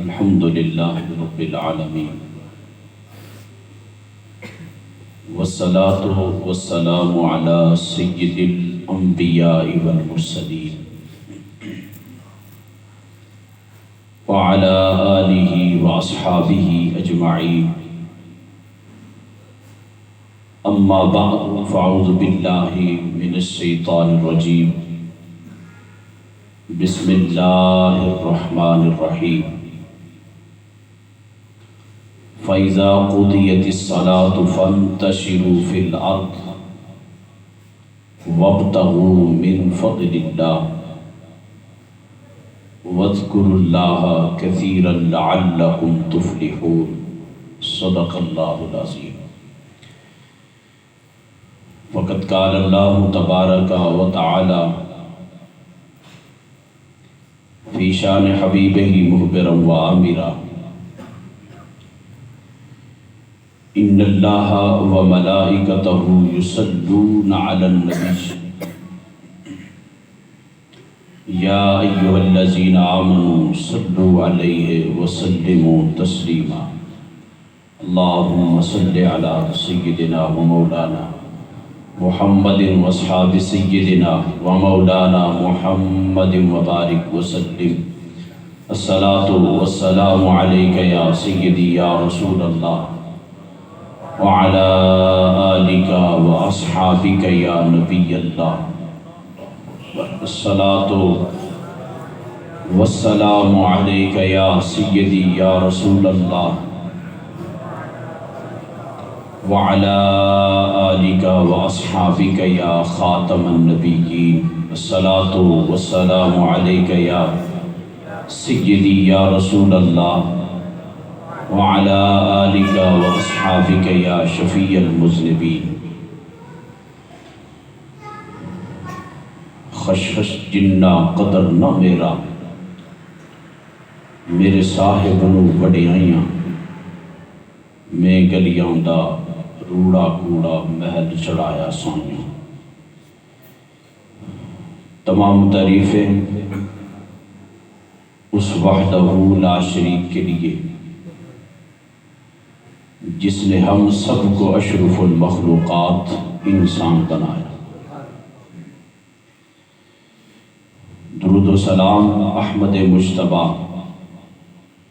الحمد للہ رب العالمین والصلاة والسلام علی سید الانبیاء والمرسلین وعلی آلہ واصحابہ اجمعین اما بعد فاعوذ باللہ من الشیطان الرجیم بسم اللہ الرحمن الرحیم فَإِذَا قُضِيَتِ الصَّلَاةُ فَانْتَشِرُوا فِي الْأَرْضِ وَابْتَغُوا مِنْ فَضْلِ اللَّهِ وَاذْكُرُوا اللَّهَ كَثِيرًا لَعَلَّكُمْ تُفْلِحُونَ صدق اللہ العظیم۔ وقد قال اللہ تبارک وتعالی فی شان حبیبہ مخبرا وآمرا ان اللہ وملائکتہ یصلون علی النبی یا ایھا الذین آمنوا صلوا علیہ وسلموا تسلیما اللہم صل علی سیدنا ومولانا محمد واصحاب سیدنا ومولانا محمد وبارک وسلم الصلاۃ والسلام علیک یا سیدی یا رسول اللہ وعلى آلك وأصحابك يا نبي الله الصلاة والسلام عليك يا سيدي يا رسول الله وعلى آلك وأصحابك يا خاتم النبيين الصلاة والسلام عليك يا سيدي يا رسول الله وعلى آلك وأصحابك يا شفيع المذنبين۔ خشخش جنہ قدر نہ میرا میرے صاحب نو وڈیائیاں میں گلیاں دا روڑا کوڑا محل چڑھایا سائیاں۔ تمام تعریفیں اس وحدہ لا شریک کے لیے جس نے ہم سب کو اشرف المخلوقات انسان بنایا۔ درود و سلام احمد مجتبیٰ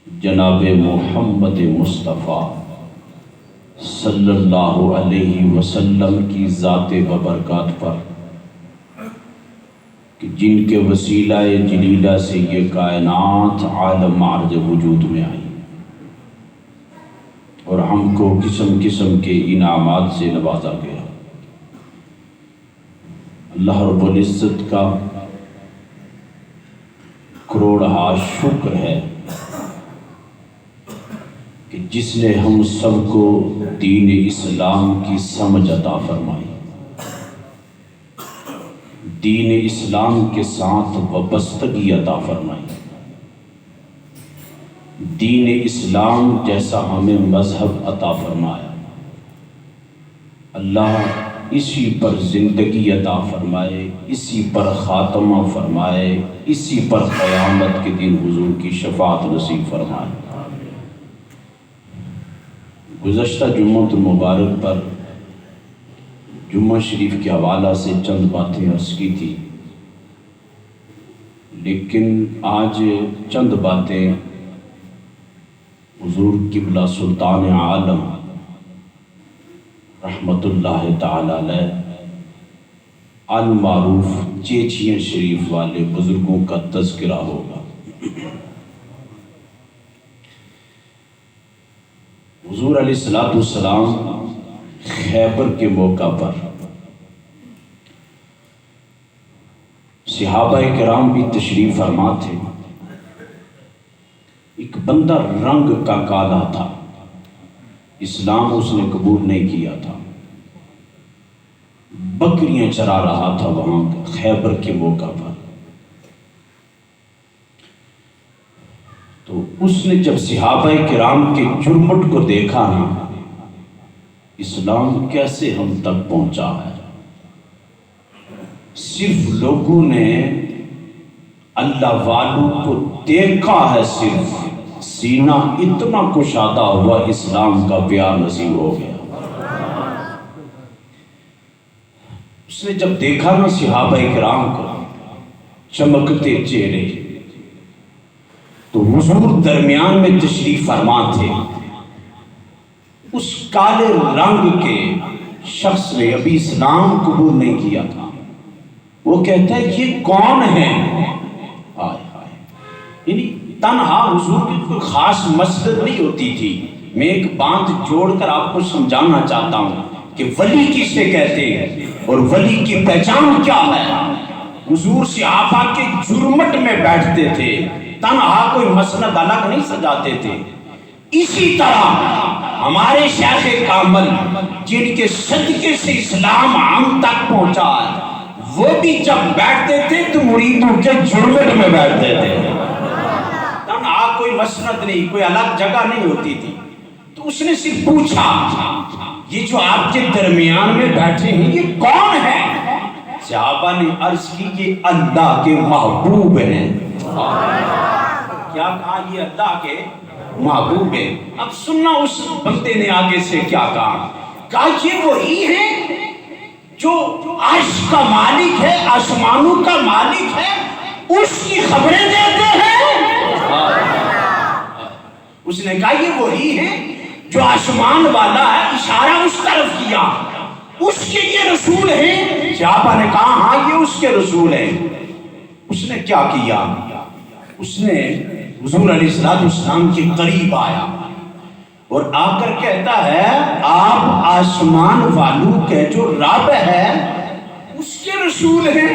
جناب محمد مصطفیٰ صلی اللہ علیہ وسلم کی ذات ببرکات پر کہ جن کے وسیلہ جلیلہ سے یہ کائنات عالم عرض وجود میں آئی اور ہم کو قسم قسم کے انعامات سے نوازا گیا۔ اللہ رب العزت کا کروڑہا شکر ہے کہ جس نے ہم سب کو دین اسلام کی سمجھ عطا فرمائی، دین اسلام کے ساتھ وابستگی عطا فرمائی، دین اسلام جیسا ہمیں مذہب عطا فرمایا۔ اللہ اسی پر زندگی عطا فرمائے، اسی پر خاتمہ فرمائے، اسی پر قیامت کے دن حضور کی شفاعت نصیب فرمائے۔ گزشتہ جمعہ المبارک پر جمعہ شریف کے حوالہ سے چند باتیں عرض کی تھی، لیکن آج چند باتیں حضور قبلہ سلطان عالم رحمت اللہ تعالی علیہ المعروف چیچیاں شریف والے بزرگوں کا تذکرہ ہوگا۔ حضور علیہ السلام خیبر کے موقع پر صحابہ کرام بھی تشریف فرما تھے۔ ایک بندہ رنگ کا کالا تھا، اسلام اس نے قبول نہیں کیا تھا، بکریاں چرا رہا تھا وہاں خیبر کے موقع پر۔ تو اس نے جب صحابہ کرام کے جرمٹ کو دیکھا نا، اسلام کیسے ہم تک پہنچا ہے، صرف لوگوں نے اللہ والوں کو دیکھا ہے، صرف سینہ اتنا کشادہ ہوا، اسلام کا پیار نصیب ہو گیا۔ اس نے جب دیکھا نا صحابہ کرام کو چمکتے چہرے، تو حضور درمیان میں تشریف فرما تھے۔ اس کالے رنگ کے شخص نے ابھی اسلام قبول نہیں کیا تھا۔ وہ کہتا ہے یہ کون ہے؟ یعنی تنہا حضور کی کوئی خاص مسجد نہیں ہوتی تھی۔ میں ایک بات جوڑ کر آپ کو سمجھانا چاہتا ہوں کہ ولی کسے کہتے ہیں اور ولی کی پہچان کیا ہے۔ حضور صحابہ کے جرمٹ میں بیٹھتے تھے، تنہا کوئی مسند الگ نہیں سجاتے تھے۔ اسی طرح ہمارے شیخ کامل جن کے صدقے سے اسلام ہم تک پہنچا ہے، وہ بھی جب بیٹھتے تھے تو مریدوں کے جرمٹ میں بیٹھتے تھے، تنہا کوئی مسند نہیں، کوئی الگ جگہ نہیں ہوتی تھی۔ تو اس نے صرف پوچھا یہ جو آپ کے درمیان میں بیٹھے ہیں یہ کون ہے؟ صحابہ نے عرض کی یہ اللہ کے محبوب ہیں۔ کیا کہا؟ یہ اللہ کے محبوب ہیں۔ اب سننا اس بندے نے آگے سے کیا کہا یہ وہی ہے جو عرش کا مالک ہے، آسمانوں کا مالک ہے، اس کی خبریں دیتے ہیں۔ اس نے کہا یہ وہی ہے جو آسمان والا ہے، اشارہ اس طرف کیا، اس کے یہ رسول ہیں۔ صحابہ نے کہا ہاں یہ اس کے رسول ہیں۔ اس نے کیا کیا؟ اس نے حضور علیہ السلام کے قریب آیا اور آ کر کہتا ہے آپ آسمان والوں کے جو رب ہے اس کے رسول ہیں۔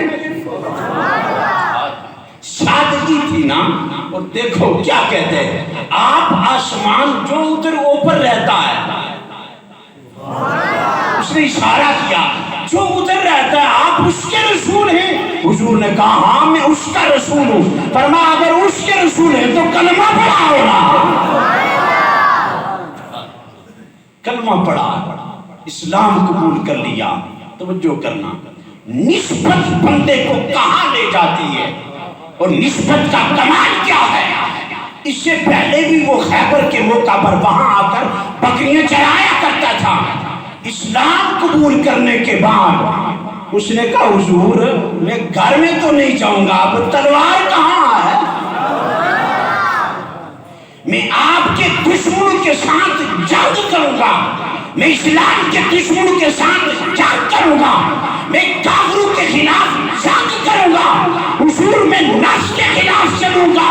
سادگی تھی نا۔ اور دیکھو کیا کہتے ہیں، آپ آسمان جو ادھر اوپر رہتا ہے، اس نے اشارہ کیا جو ادھر رہتا ہے آپ اس کے رسول ہیں۔ حضور نے کہا ہاں میں اس کا رسول ہوں۔ فرمایا اگر اس کے رسول ہیں تو کلمہ پڑھا ہونا۔ کلمہ پڑھا، اسلام قبول کر لیا۔ توجہ کرنا، نسبت بندے کو کہاں لے جاتی ہے اور نسبت کا کمال کیا ہے۔ اس سے پہلے بھی وہ خیبر کے موقع پر وہاں آ کر بکریاں چرایا کرتا تھا۔ اسلام قبول کرنے کے بعد اس نے کہا حضور میں گھر میں تو نہیں جاؤں گا، اب تلوار کہاں ہے؟ میں آپ کے دشمنوں کے ساتھ جنگ کروں گا، میں اسلام کے دشمنوں کے ساتھ جنگ کروں گا، میں کافروں کے خلاف جنگ کروں گا۔ حضور میں نفس کے خلاف چلوں گا،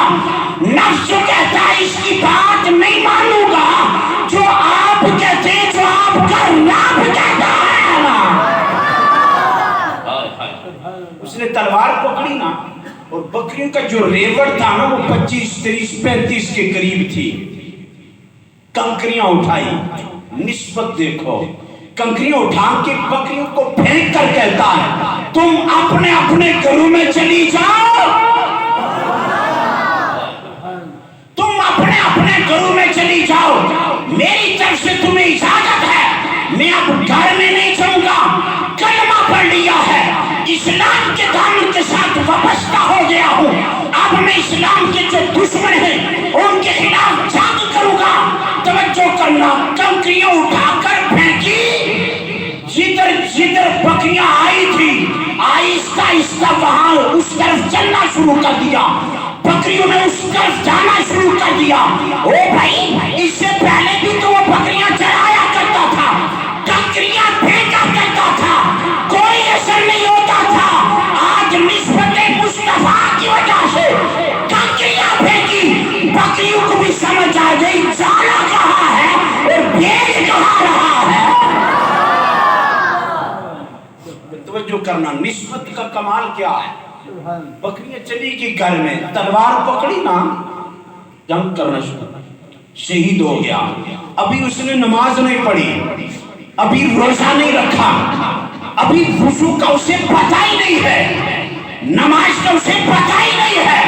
نفس جو کہتا ہے اس کی بات نہیں مانوں گا، جو آپ کہتے ہیں، جو آپ کا رب کہتا ہے نا۔ اس نے تلوار پکڑی نا، اور بکریوں کا جو ریوڑ تھا نا وہ 25 30 35 کے قریب تھی۔ کنکریاں اٹھائی، نسبت دیکھو، کنکریاں اٹھا کے بکریوں کو پھینک کر کہتا ہے تم اپنے اپنے گھروں میں چلی جاؤ، تم اپنے اپنے گھروں میں چلی جاؤ، میری طرف سے تمہیں اجازت ہے، میں اب گھر میں نہیں جاؤں گا۔ کلمہ پڑھ لیا ہے، اسلام کے دامن کے ساتھ وابستہ ہو گیا ہوں، اب میں اسلام کے جو دشمن ہیں ان کے خلاف جنگ کروں گا۔ توجہ کرنا، کنکریاں اٹھا کر پھینکی، جدھر جدھر بکریاں آئی تھی آہستہ آہستہ وہاں اس طرف چلنا شروع کر دیا، بکریوں نے اس طرف جانا شروع کر دیا۔ او بھائی اس سے پہلے بھی تو وہ بکریاں چرایا کرتا تھا، کنکریاں پھینکا کرتا تھا، کوئی اثر نہیں ہوتا تھا۔ آج نسبت مصطفیٰ کی وجہ سے کنکریاں پھینکی، بکریوں کو بھی سمجھ آ گئی جانا کہاں ہے اور بھیڑ کہاں رہا ہے۔ توجہ کرنا، نسبت کا کمال کیا ہے۔ بکریاں چلی گئی گھر میں، تلوار پکڑی نا، جنگ کرنا شروع، شہید ہو گیا۔ ابھی اس نے نماز نہیں پڑھی، ابھی روزہ نہیں رکھا، ابھی وضو کا اسے پتہ ہی نہیں ہے، نماز کا اسے پتہ ہی نہیں ہے۔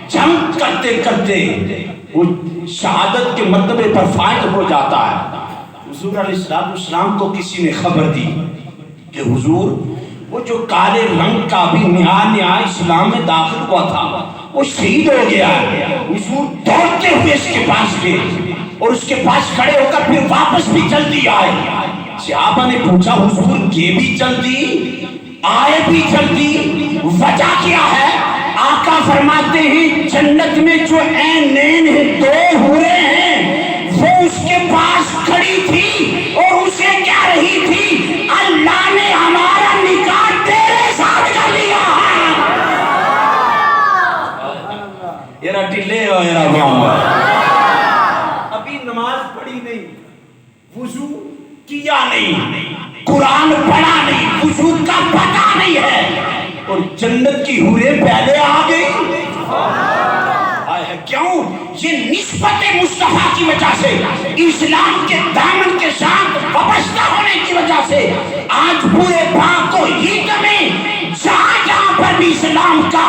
جنگ کرتے کرتے وہ شہادت کے مرتبے پر فائز ہو جاتا ہے۔ حضور علیہ السلام کو کسی نے خبر دی کہ حضور وہ جو کالے رنگ کا بھی نیا اسلام میں داخل ہوا تھا وہ شہید ہو گیا. حضور دوڑتے ہوئے اس کے پاس گئے اور اس کے پاس کھڑے ہو کر پھر واپس بھی جلدی آئے. صحابہ نے پوچھا حضور یہ بھی جلدی آئے بھی جلدی وجہ کیا ہے؟ آقا فرماتے ہیں جنت میں جو عینین ہیں دو حوریں ہیں وہ اس کے پاس کھڑی تھی اور اسے کہہ رہی تھی اللہ نے ہمارا نکاح تیرے ساتھ کر لیا ہے. یرا ٹلے ہو یرا ابھی نماز پڑھی نہیں, وضو کیا نہیں, قرآن پڑھا نہیں, وضو کا پتہ نہیں ہے اور جنت کی حوریں پہلے آ گئی. کیوں؟ یہ نسبت مصطفیٰ کی وجہ سے, اسلام کے دامن کے ساتھ وابستہ ہونے کی وجہ سے آج پورے پاک و ہند میں جہاں جہاں پر بھی اسلام کا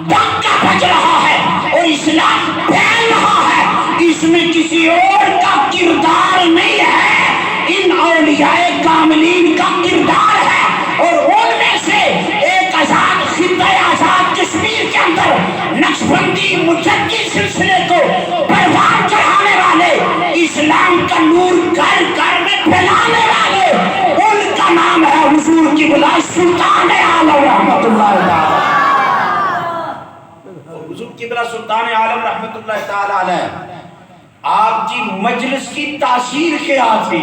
ڈنکا بج رہا ہے اور اسلام پھیل رہا ہے, اس میں کسی اور کا کردار نہیں ہے, ان اولیاء کاملین کا کردار ہے. اور ان میں سے ایک آزاد خطہ آزاد کشمیر کے اندر نقشبندی مجدد سلسلے کو پروان چڑھانے والے, اسلام کا نور گھر گھر میں پھیلانے والے, ان کا نام ہے حضور کی بلا سلطان عالم رحمت اللہ تعالی. حضور کی بلا سلطان عالم رحمت اللہ تعالی علیہ آپ کی مجلس کی تاثیر کیا تھی؟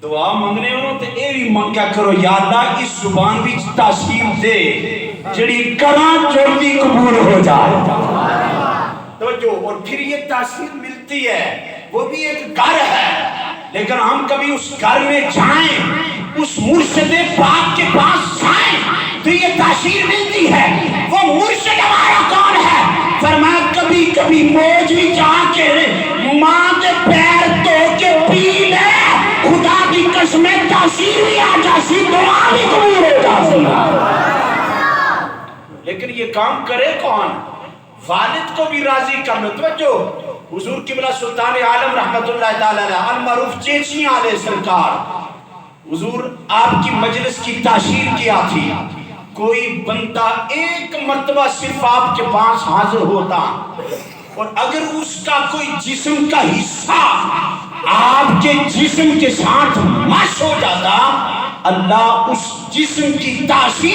دعا منگنے انہوں تے اے بھی منگیا کرو یا اللہ اس زبان وچ تاثیر دے جڑی کران جوڑی قبول ہو جائے. توجہ, اور پھر یہ تاثیر ملتی ہے, وہ بھی ایک گھر ہے, لیکن ہم کبھی اس گھر میں جائیں, اس مرشد پاک کے پاس جائیں تو یہ تاثیر ملتی ہے. وہ مرشد ہمارا کون ہے؟ فرمایا کبھی کبھی موج بھی جا کے ماں کے پیر دھو کے پی لے, خدا کی قسم تاثیر بھی آ جاسی, دعا بھی قبول ہو جاسی. لیکن یہ کام کرے کون؟ والد کو بھی راضی کر لو. توجہ, حضور قبلہ سلطان عالم رحمت اللہ تعالی علیہ المعروف چیچی علیہ سرکار, حضور آپ کی مجلس کی تاثیر کیا تھی. کوئی بندہ ایک مرتبہ صرف آپ کے پاس حاضر ہوتا اور اگر اس کا کوئی جسم کا حصہ آپ کے جسم کے ساتھ مش ہو جاتا, اللہ اس جسم کی تاثیر